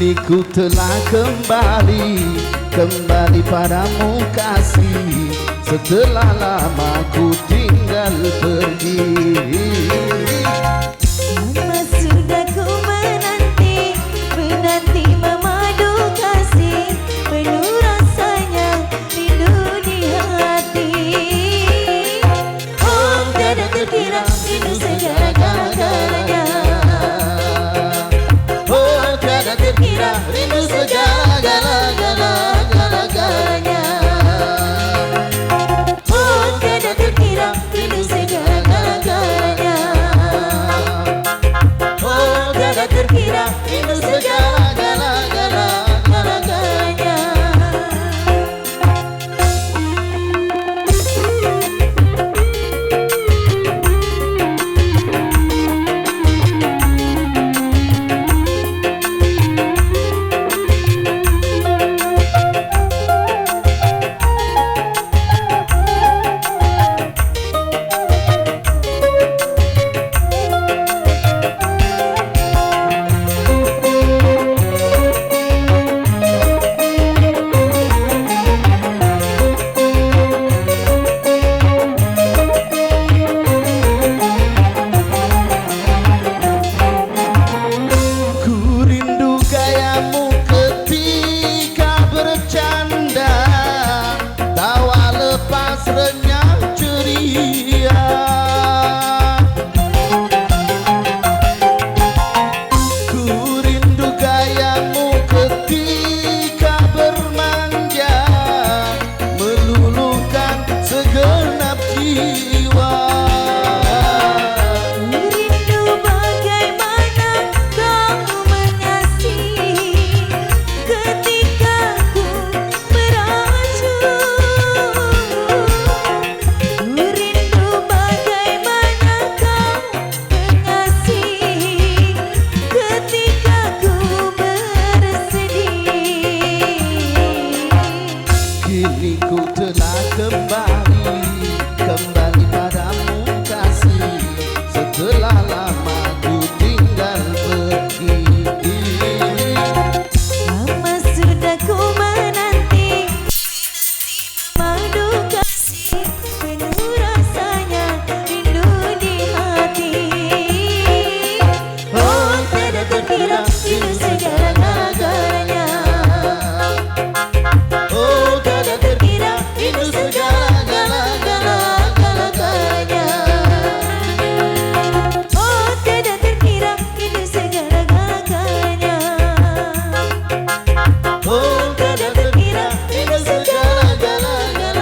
Ku telah kembali padamu kasih, setelah lama ku tinggal pergi. Lama sudah ku menanti memadu kasih, penuh rasanya rindu di hati. Oh, tiada terkira rindu segala-galanya. Terkira rindu segala-galanya. Oh, tiada terkira rindu segala-galanya. Oh, tiada terkira rindu segala-galanya. Kini ku telah kembali padamu kasih, setelah lama ku tinggal pergi. Lama sudah ku menanti madu kasih, penuh rasanya rindu di hati. Oh, tiada terkira rindu segala-galanya. Rindu segala-galanya. Oh, tiada terkira rindu segala-galanya. Oh, tiada terkira rindu segala-galanya.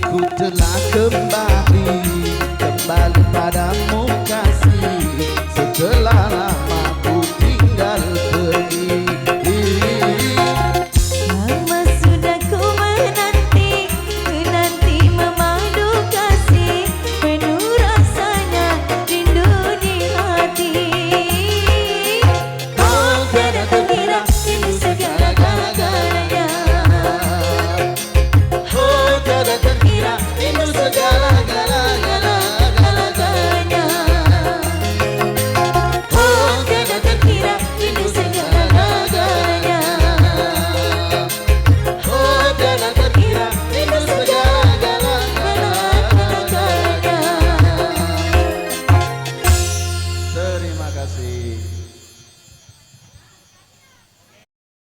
Ku telah kembali